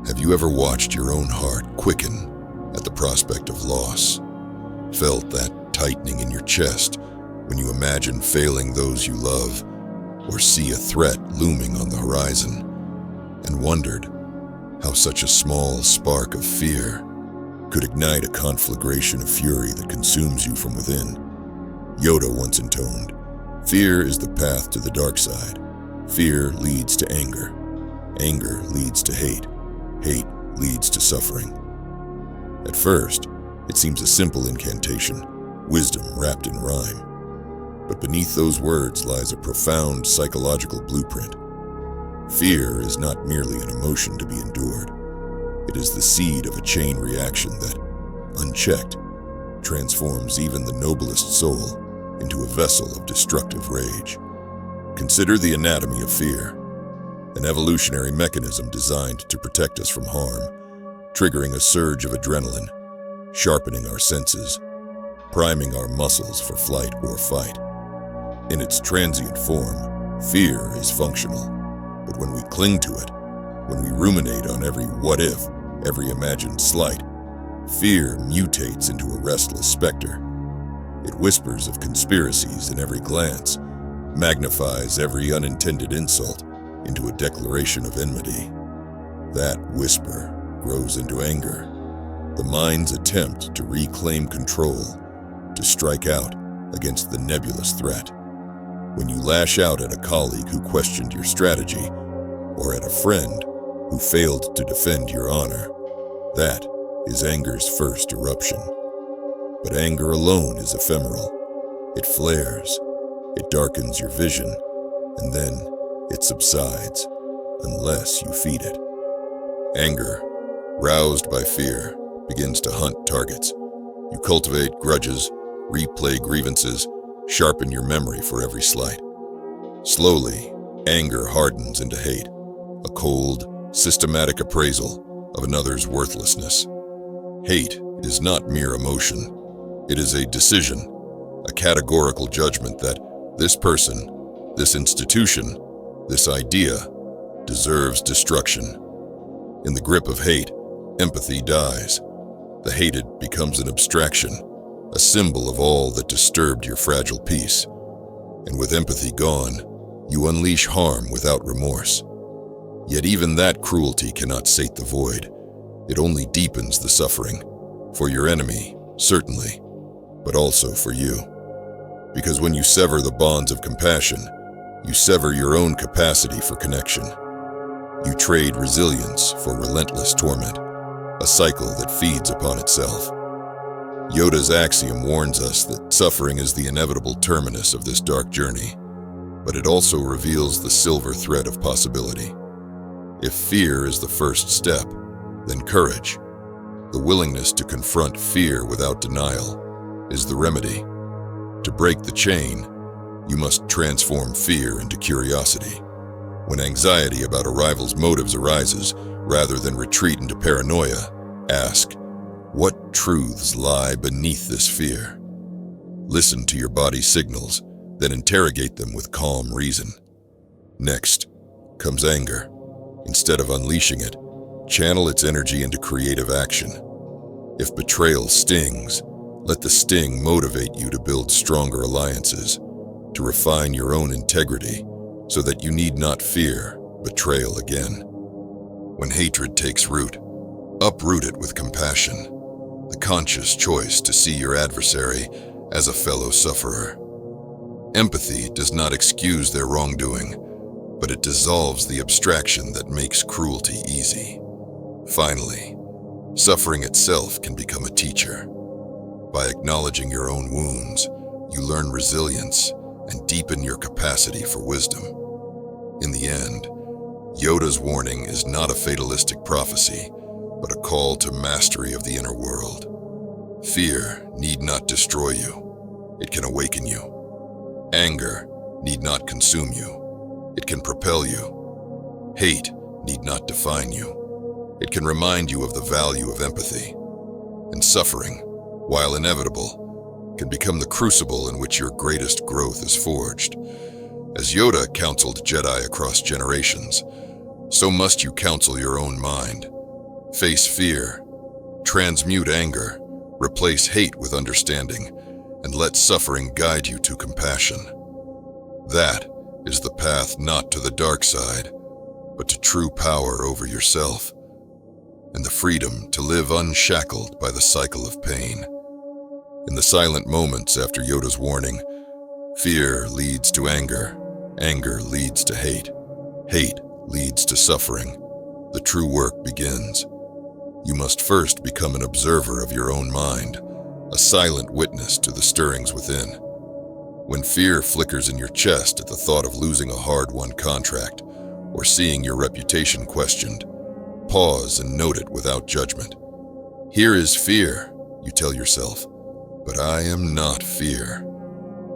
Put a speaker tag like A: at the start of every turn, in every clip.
A: Have you ever watched your own heart quicken at the prospect of loss? Felt that tightening in your chest when you imagine failing those you love or see a threat looming on the horizon, and wondered how such a small spark of fear could ignite a conflagration of fury that consumes you from within? Yoda once intoned, "Fear is the path to the dark side. Fear leads to anger. Anger leads to hate. Hate leads to suffering." At first, it seems a simple incantation, wisdom wrapped in rhyme. But beneath those words lies a profound psychological blueprint. Fear is not merely an emotion to be endured. It is the seed of a chain reaction that, unchecked, transforms even the noblest soul into a vessel of destructive rage. Consider the anatomy of fear, an evolutionary mechanism designed to protect us from harm, triggering a surge of adrenaline, sharpening our senses, priming our muscles for flight or fight. In its transient form, fear is functional, but when we cling to it, when we ruminate on every what if, every imagined slight, fear mutates into a restless specter. It whispers of conspiracies in every glance, magnifies every unintended insult into a declaration of enmity. That whisper grows into anger, the mind's attempt to reclaim control, to strike out against the nebulous threat. When you lash out at a colleague who questioned your strategy, or at a friend who failed to defend your honor, that is anger's first eruption. But anger alone is ephemeral. It flares, it darkens your vision, and then it subsides, unless you feed it. Anger, roused by fear, begins to hunt targets. You cultivate grudges, replay grievances, sharpen your memory for every slight. Slowly, anger hardens into hate, a cold, systematic appraisal of another's worthlessness. Hate is not mere emotion. It is a decision, a categorical judgment that this person, this institution, this idea deserves destruction. In the grip of hate, empathy dies. The hated becomes an abstraction, a symbol of all that disturbed your fragile peace. And with empathy gone, you unleash harm without remorse. Yet even that cruelty cannot sate the void. It only deepens the suffering, for your enemy, certainly, but also for you. Because when you sever the bonds of compassion, you sever your own capacity for connection. You trade resilience for relentless torment, a cycle that feeds upon itself. Yoda's axiom warns us that suffering is the inevitable terminus of this dark journey, but it also reveals the silver thread of possibility. If fear is the first step, then courage, the willingness to confront fear without denial, is the remedy. To break the chain, you must transform fear into curiosity. When anxiety about a rival's motives arises, rather than retreat into paranoia, ask, what truths lie beneath this fear? Listen to your body's signals, then interrogate them with calm reason. Next comes anger. Instead of unleashing it, channel its energy into creative action. If betrayal stings, let the sting motivate you to build stronger alliances, to refine your own integrity, so that you need not fear betrayal again. When hatred takes root, uproot it with compassion, the conscious choice to see your adversary as a fellow sufferer. Empathy does not excuse their wrongdoing, but it dissolves the abstraction that makes cruelty easy. Finally, suffering itself can become a teacher. By acknowledging your own wounds, you learn resilience and deepen your capacity for wisdom. In the end, Yoda's warning is not a fatalistic prophecy, but a call to mastery of the inner world. Fear need not destroy you. It can awaken you. Anger need not consume you. It can propel you. Hate need not define you. It can remind you of the value of empathy. And suffering, while inevitable, can become the crucible in which your greatest growth is forged. As Yoda counseled Jedi across generations, so must you counsel your own mind, Face fear. Transmute anger. Replace hate with understanding, and let suffering guide you to compassion. That is the path not to the dark side, but to true power over yourself, and the freedom to live unshackled by the cycle of pain. In the silent moments after Yoda's warning, fear leads to anger, anger leads to hate, hate leads to suffering. The true work begins. You must first become an observer of your own mind, a silent witness to the stirrings within. When fear flickers in your chest at the thought of losing a hard-won contract or seeing your reputation questioned, pause and note it without judgment. Here is fear, you tell yourself, but I am not fear.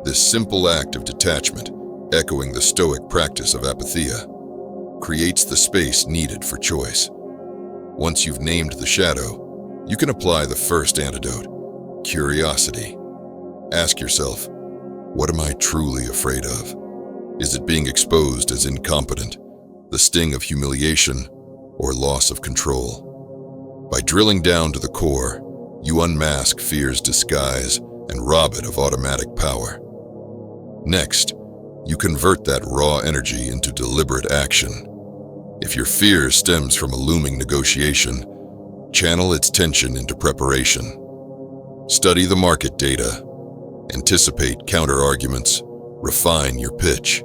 A: This simple act of detachment, echoing the Stoic practice of apatheia, creates the space needed for choice. Once you've named the shadow, you can apply the first antidote, curiosity. Ask yourself, what am I truly afraid of? Is it being exposed as incompetent, the sting of humiliation, or loss of control? By drilling down to the core, you unmask fear's disguise and rob it of automatic power. Next, you convert that raw energy into deliberate action. If your fear stems from a looming negotiation, channel its tension into preparation. Study the market data, anticipate counter-arguments, refine your pitch.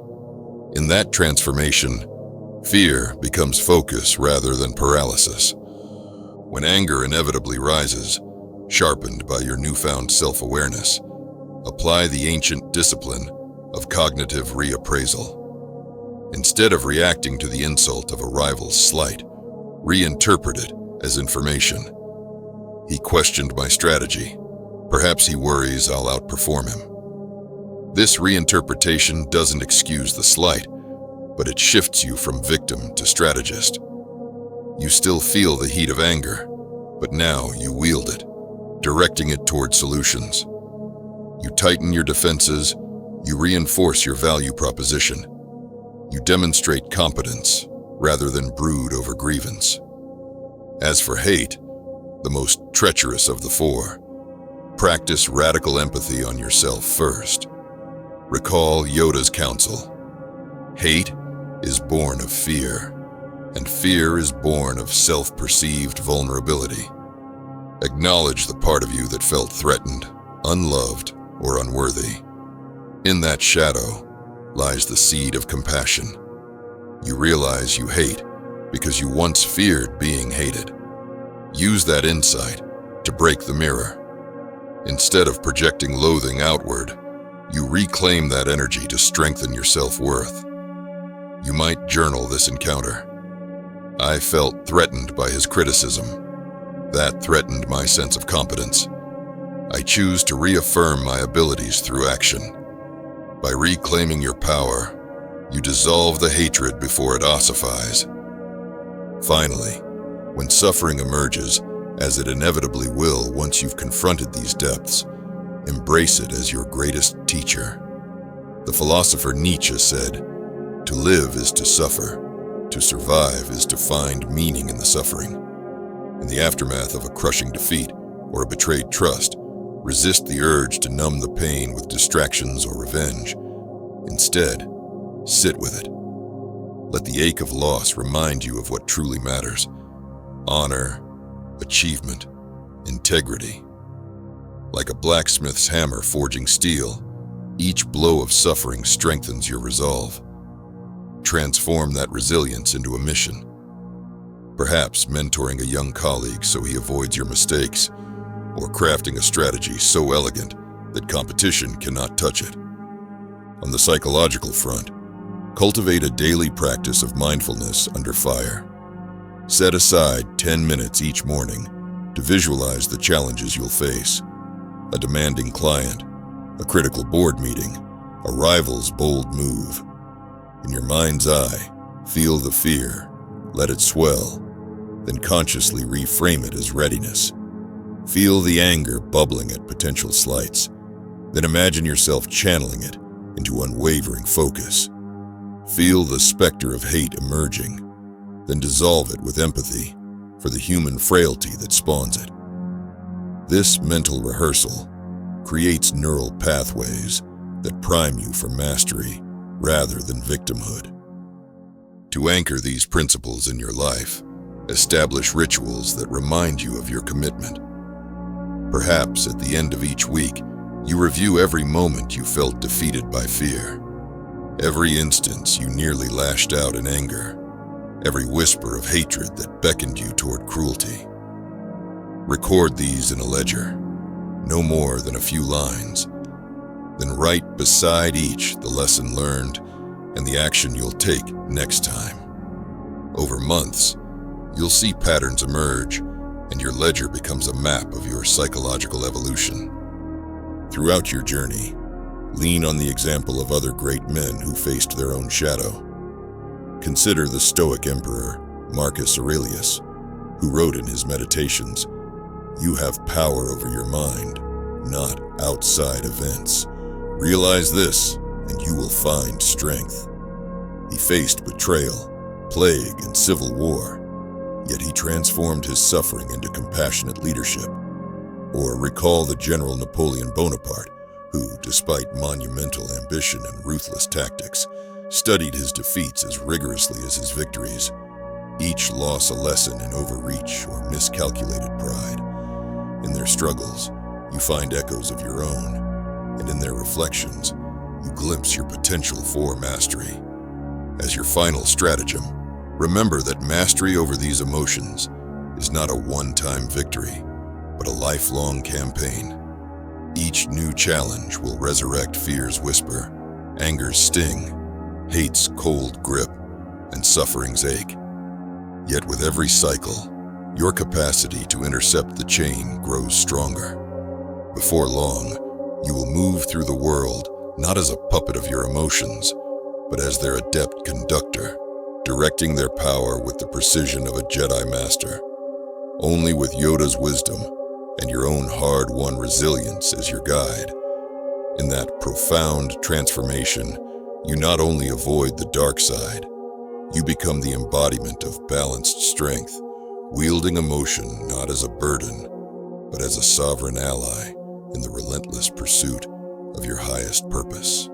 A: In that transformation, fear becomes focus rather than paralysis. When anger inevitably rises, sharpened by your newfound self-awareness, apply the ancient discipline of cognitive reappraisal. Instead of reacting to the insult of a rival's slight, reinterpret it as information. He questioned my strategy. Perhaps he worries I'll outperform him. This reinterpretation doesn't excuse the slight, but it shifts you from victim to strategist. You still feel the heat of anger, but now you wield it, directing it toward solutions. You tighten your defenses, you reinforce your value proposition. You demonstrate competence rather than brood over grievance. As for hate, the most treacherous of the four, practice radical empathy on yourself first. Recall Yoda's counsel. Hate is born of fear, and fear is born of self-perceived vulnerability. Acknowledge the part of you that felt threatened, unloved, or unworthy. In that shadow lies the seed of compassion. You realize you hate because you once feared being hated. Use that insight to break the mirror. Instead of projecting loathing outward, you reclaim that energy to strengthen your self-worth. You might journal this encounter. I felt threatened by his criticism. That threatened my sense of competence. I choose to reaffirm my abilities through action. By reclaiming your power, you dissolve the hatred before it ossifies. Finally, when suffering emerges, as it inevitably will once you've confronted these depths, embrace it as your greatest teacher. The philosopher Nietzsche said, "To live is to suffer. To survive is to find meaning in the suffering." In the aftermath of a crushing defeat or a betrayed trust, resist the urge to numb the pain with distractions or revenge. Instead, sit with it. Let the ache of loss remind you of what truly matters: honor, achievement, integrity. Like a blacksmith's hammer forging steel, each blow of suffering strengthens your resolve. Transform that resilience into a mission. Perhaps mentoring a young colleague so he avoids your mistakes, or crafting a strategy so elegant that competition cannot touch it. On the psychological front, cultivate a daily practice of mindfulness under fire. Set aside 10 minutes each morning to visualize the challenges you'll face: a demanding client, a critical board meeting, a rival's bold move. In your mind's eye, feel the fear, let it swell, then consciously reframe it as readiness. Feel the anger bubbling at potential slights, then imagine yourself channeling it into unwavering focus. Feel the specter of hate emerging, then dissolve it with empathy, for the human frailty that spawns it. This mental rehearsal creates neural pathways that prime you for mastery rather than victimhood. To anchor these principles in your life, establish rituals that remind you of your commitment. Perhaps at the end of each week, you review every moment you felt defeated by fear, every instance you nearly lashed out in anger, every whisper of hatred that beckoned you toward cruelty. Record these in a ledger, no more than a few lines. Then write beside each the lesson learned and the action you'll take next time. Over months, you'll see patterns emerge, and your ledger becomes a map of your psychological evolution. Throughout your journey, lean on the example of other great men who faced their own shadow. Consider the Stoic emperor, Marcus Aurelius, who wrote in his Meditations, "You have power over your mind, not outside events. Realize this, and you will find strength." He faced betrayal, plague, and civil war, yet he transformed his suffering into compassionate leadership. Or recall the General Napoleon Bonaparte, who, despite monumental ambition and ruthless tactics, studied his defeats as rigorously as his victories. Each loss a lesson in overreach or miscalculated pride. In their struggles, you find echoes of your own, and in their reflections, you glimpse your potential for mastery. As your final stratagem, remember that mastery over these emotions is not a one-time victory, but a lifelong campaign. Each new challenge will resurrect fear's whisper, anger's sting, hate's cold grip, and suffering's ache. Yet with every cycle, your capacity to intercept the chain grows stronger. Before long, you will move through the world not as a puppet of your emotions, but as their adept conductor, directing their power with the precision of a Jedi Master. Only with Yoda's wisdom and your own hard-won resilience as your guide. In that profound transformation, you not only avoid the dark side, you become the embodiment of balanced strength, wielding emotion not as a burden, but as a sovereign ally in the relentless pursuit of your highest purpose.